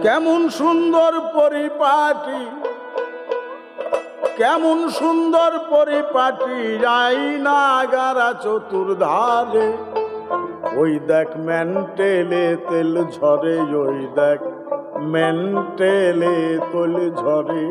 কেমন সুন্দর পরিপাটি, কেমন সুন্দর পরিপাটি, আয়না গারা চতুর্ধারে। ওই দেখ মেন্টেলে তেল ঝরে, ওই দেখ মেন্টেলে তেল ঝরে।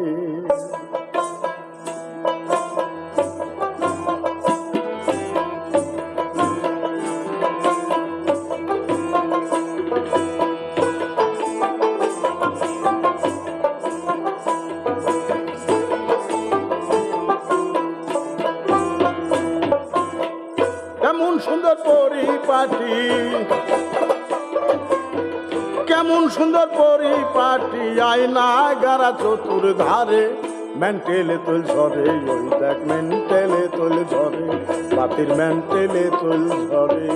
কেমন সুন্দর পরিপাটি, কেমন সুন্দর পরিপাটি, আয়না গারা চতুর্ধারে। মেন্টেলে তোল ঝরে, ওই দেখ মেন্টেলে তোল ঝরে, বাতির মেন্টেলে তোল ঝরে।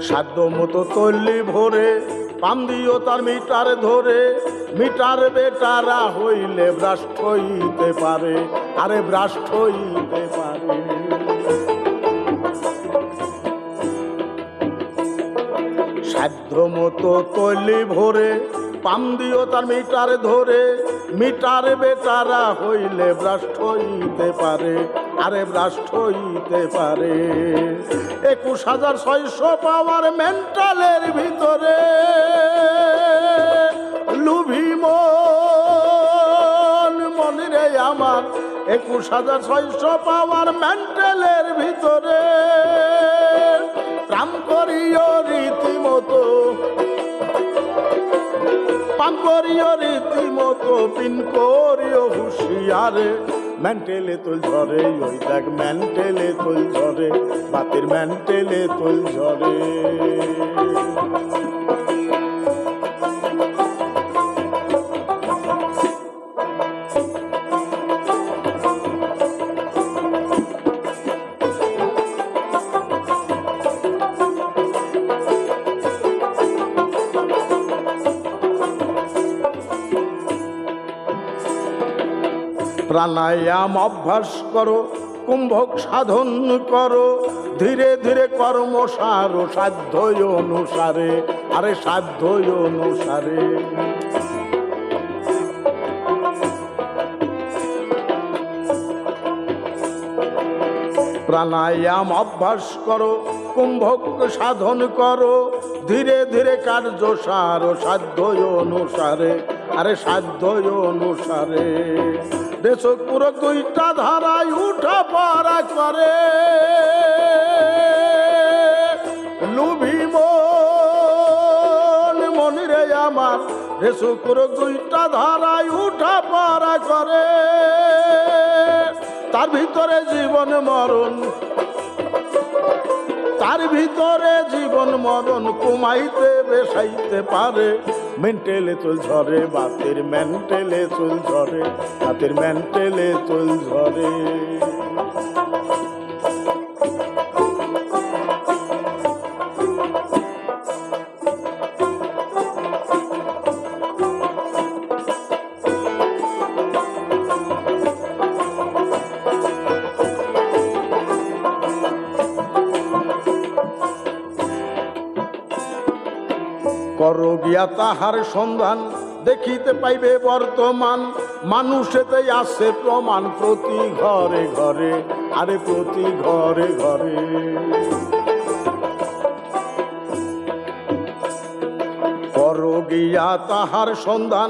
সাধ্য মতো তল্লি ভরে, পাম দিও তার মিটার ধরে। মিটার বেটারা হইলে ভ্রাষ্ট হইতে পারে, আরে ভ্রাষ্ট হইতে পারে। সাধ্য মতো তল্লি ভরে, পাম দিও তার মিটার ধরে। মিটার বেটারা হইলে ভ্রাষ্ট হইতে পারে, আরে ভ্রাষ্ট হইতে পারে। 21,600 পাওয়ার মেন্টালের ভিতরে, লুভি মন রে আমার। 21,600 পাওয়ার মেন্টালের ভিতরে, প্রাণ করিও রীতিমতো, পান করিও রীতিমতো, পিন করিও হুঁশিয়ারে। মেন্টেলে তোল ঝরে, ওই দেখ মেন্টেলে তোল ঝরে, বাতির মেন্টেলে তোল ঝরে। প্রাণায়াম অভ্যাস করো, কুম্ভক সাধন করো, ধীরে ধীরে কর্মসার সাধ্য অনুসারে, আরে সাধ্য অনুসারে। প্রাণায়াম অভ্যাস করো, কুম্ভক সাধন করো, ধীরে ধীরে কার্যসার সাধ্য অনুসারে, আরে সাধ্য অনুসারে। দেশক পুরো 2টা ধারায় উঠা পড়া করে, লুভি মন রে আমার। দেশক পুরো 2টা ধারায় উঠা পড়া করে, তার ভিতরে জীবন মরণ, তার ভিতরে জীবন মরণ কমাইতে বেসাইতে পারে। মেন্টেলে তোল ঝরে, বাতির মেন্টেলে তোল ঝরে, বাতির মেন্টেলে তোল ঝরে। করো গিয়া তাহার সন্ধান, দেখিতে পাইবে বর্তমান। মানুষেতে আছে প্রমাণ, প্রতি ঘরে ঘরে, আরে প্রতি ঘরে ঘরে। করো গিয়া তাহার সন্ধান,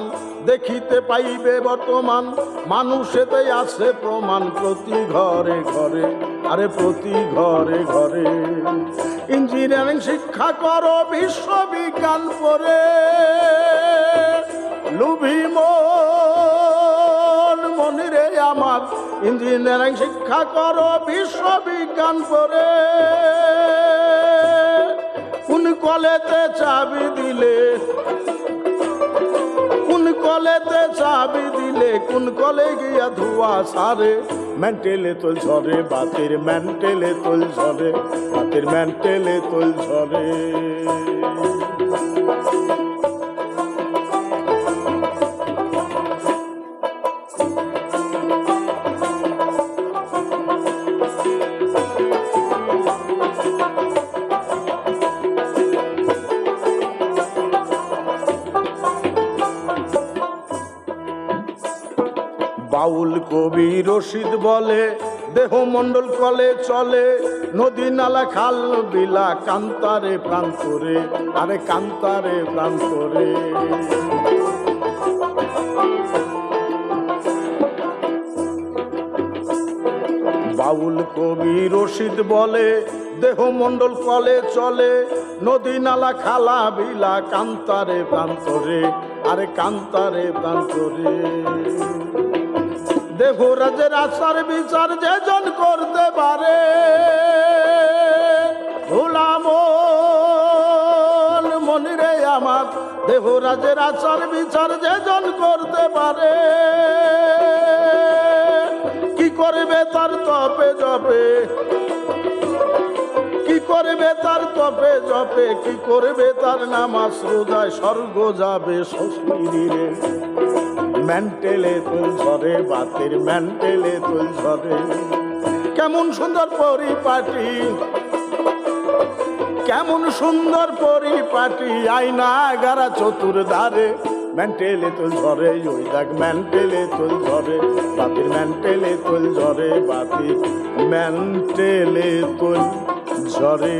দেখিতে পাইবে বর্তমান। মানুষেতে আছে প্রমাণ, প্রতি ঘরে ঘরে, আরে প্রতি ঘরে ঘরে। ইঞ্জিনিয়ারিং শিক্ষা করো, বিশ্ববিজ্ঞান পড়ে, লুভি মন রে আমার। ইঞ্জিনিয়ারিং শিক্ষা করো, বিশ্ববিজ্ঞান পড়ে, কোন কলেতে চাবি দিলে, কোন কলেতে চাবি দিলে, কোন কলে গিয়া ধোয়া সারে। মেন্টেলে তোল ঝরে, বাতির মেন্টেলে তোল ঝরে, বাতির মেন্টেলে তোল ঝরে। বাউল কবি রশিদ বলে, দেহ মণ্ডল কলে চলে, নদী নালা খাল বিলা কান্তারে প্রান্তরে, আরে কান্তারে প্রান্তরে। বাউল কবি রশিদ বলে, দেহ মণ্ডল কলে চলে, নদী নালা খালা বিলা কান্তারে প্রান্তরে, আরে কান্তারে প্রান্তরে। দেহরাজের আচার বিচার যেজন করতে পারে, ভোলামন মনিরে আমার, দেহরাজের আচার বিচার যেজন করতে পারে, কি করবে তার তপে জপে, কি করবে তার তপে জপে, কি করবে তার নামাজ রোজায়, স্বর্গ যাবে শ্বশুরে। মেন্টেলে তোল ঝরে, বাতির মেন্টেলে তোল ঝরে। কেমন সুন্দর পরিপাটি, কেমন সুন্দর পরিপাটি, আয়না গারা চতুর্ধারে, মেন্টেলে তোল ঝরে, ওই দেখ মেন্টেলে তোল ঝরে, বাতির মেন্টেলে তোল ঝরে, বাতির মেন্টেলে তোল ঝরে।